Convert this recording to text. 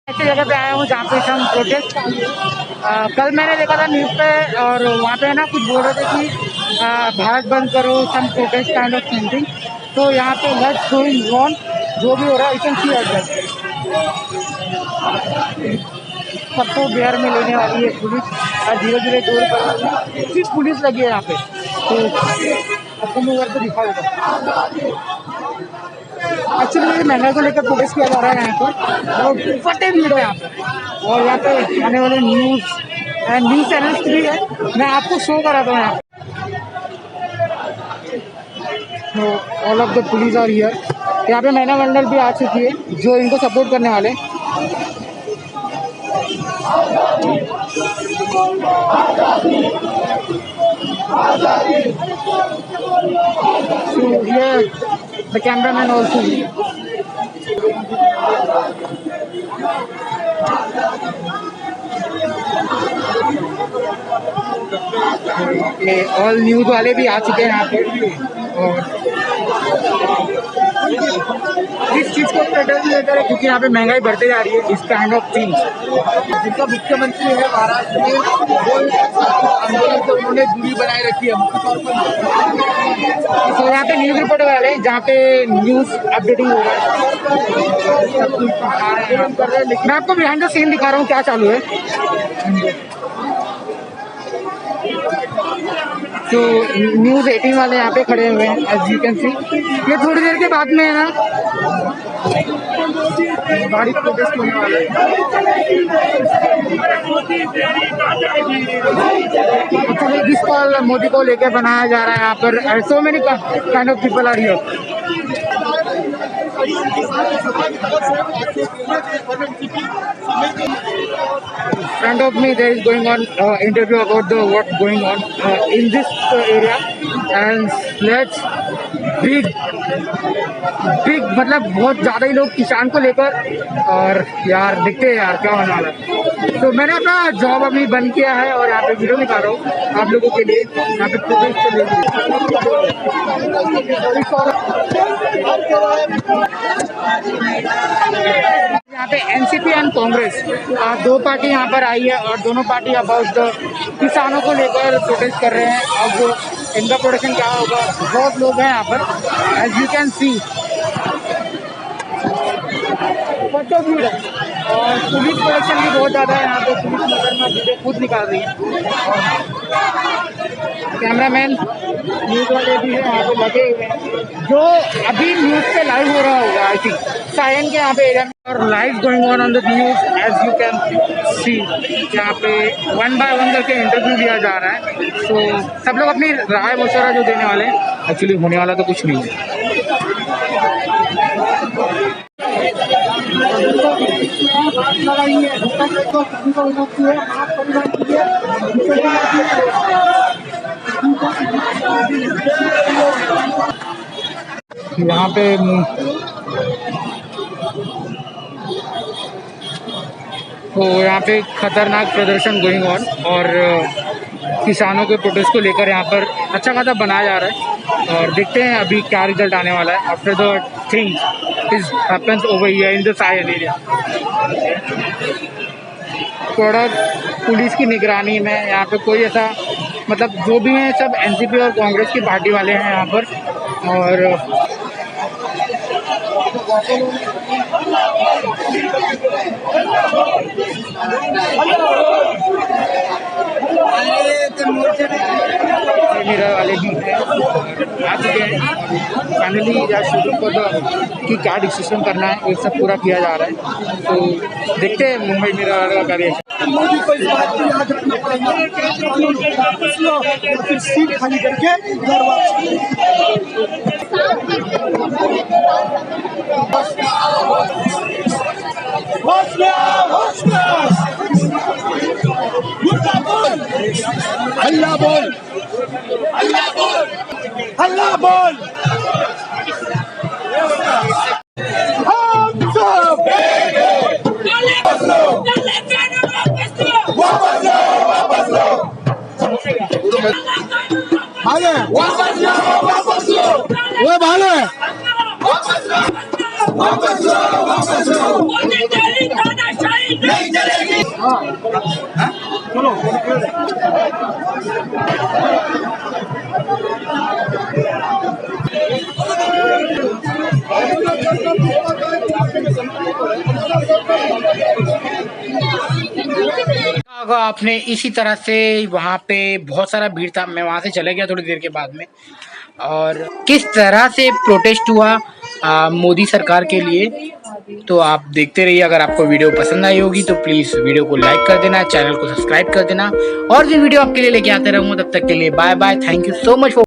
ऐसी जगह पे आया हूँ जहाँ पे हम प्रोटेस्ट कल मैंने देखा था न्यूज़ पे और वहाँ पे ना कुछ बोल रहे थे कि भारत बंद करो, सम प्रोटेस्ट काइंड ऑफ समथिंग। तो यहाँ पे लेट्स गोइंग ऑन, जो भी हो रहा है you can C at that. सबको बिहार में लेने वाली है पुलिस और धीरे धीरे दूर कर रही है। सिर्फ पुलिस लगी है यहाँ पे, तो आपको मैं उधर पे दिखा देता हूँ। एक्चुअली महंगाई को लेकर प्रोटेस्ट किया जा रहा है यहाँ पर और फटे भीड़ है यहाँ पे। और यहाँ पे आने वाले न्यूज़ चैनल्स भी है, मैं आपको शो कराता हूँ यहाँ पे। तो all of the police are here. यहाँ पे महिला मंडल भी आ चुकी है जो इनको सपोर्ट करने वाले। So here the cameraman also. All news वाले भी आ चुके हैं यहाँ पे और इस चीज़ को प्रोटेस्ट लेकर है क्योंकि यहाँ पे महंगाई बढ़ती जा रही है। इस काइंड ऑफ थिंग्स जिसका मुख्यमंत्री है महाराष्ट्र में, वो आंदोलन से उन्होंने दूरी बनाए रखी है मुख्य तौर पर। तो यहाँ पे न्यूज़ रिपोर्टर वाले जहाँ पे न्यूज़ अपडेटिंग हो रहा है, मैं आपको बिहाइंड द सीन दिखा रहा हूँ क्या चालू है। तो न्यूज़ 18 वाले यहाँ पे खड़े हुए हैं एज यू कैन सी। ये थोड़ी देर के बाद में है ना भारी प्रोटेस्ट होने वाला है। दिस कॉल मोदी को लेकर बनाया जा रहा है यहाँ पर। So many kind of people are here. Front of me there is going on interview about the what going on in this area and let's big मतलब बहुत ज़्यादा ही लोग किसान को लेकर। और यार देखते हैं यार क्या होने वाला है। तो मैंने अपना जॉब अभी बंद किया है और यहाँ पे वीडियो निकाल रहा हूँ आप लोगों के लिए। यहाँ पे प्रोटेस्ट के लिए यहाँ पे एनसीपी एंड कांग्रेस दो पार्टी यहाँ पर आई है और दोनों पार्टी अबाउट द किसानों को लेकर प्रोटेस्ट कर रहे हैं। अब इनका प्रोटेक्शन क्या होगा, बहुत लोग हैं यहाँ पर एज यू कैन सी। तो भीड़ है और पुलिस प्रोटेक्शन भी बहुत ज़्यादा है यहाँ पे। पुलिस नगर में वीडियो खुद निकाल रही है। कैमरामैन न्यूज़ वाले भी हैं यहाँ पे लगे हुए हैं जो अभी न्यूज़ पे लाइव हो रहा होगा आई थिंक सायन के यहाँ पे एरिया में। और live going on the news as you can see. यहाँ पे 1 बाय 1 करके इंटरव्यू दिया जा रहा है। तो सब लोग अपनी राय मशवरा जो देने वाले हैं, एक्चुअली होने वाला तो कुछ नहीं है। यहाँ पे तो यहाँ पे खतरनाक प्रदर्शन गोइंग ऑन और किसानों के प्रोटेस्ट को लेकर यहाँ पर अच्छा खासा बनाया जा रहा है और देखते हैं अभी क्या रिजल्ट आने वाला है after the thing is happens over here in the Sion area. थोड़ा पुलिस की निगरानी में यहाँ पे कोई ऐसा मतलब जो भी हैं सब एनसीपी और कांग्रेस की पार्टी वाले हैं यहाँ पर। और मेरा वाले भी हैं आ चुके हैं फाइनली शुरू को कि क्या डिसीजन करना है ये सब पूरा किया जा रहा है। तो देखते हैं मुंबई मेरा वाले का कार्य। मोदी को इस बात को याद रखना पड़ेगा फिर सीट खाली करके घर वापस। अल्लाह बोल, अल्लाह बोल, अल्लाह बोल। हम सब वापस लो भागे, वापस लो वो भागे, वापस लो। चलो आपने इसी तरह से वहाँ पे बहुत सारा भीड़ था। मैं वहाँ से चले गया थोड़ी देर के बाद में। और किस तरह से प्रोटेस्ट हुआ मोदी सरकार के लिए, तो आप देखते रहिए। अगर आपको वीडियो पसंद आई होगी तो प्लीज़ वीडियो को लाइक कर देना, चैनल को सब्सक्राइब कर देना, और भी वीडियो आपके लिए लेके आते रहूँगा। तब तक के लिए bye bye. Thank you so much for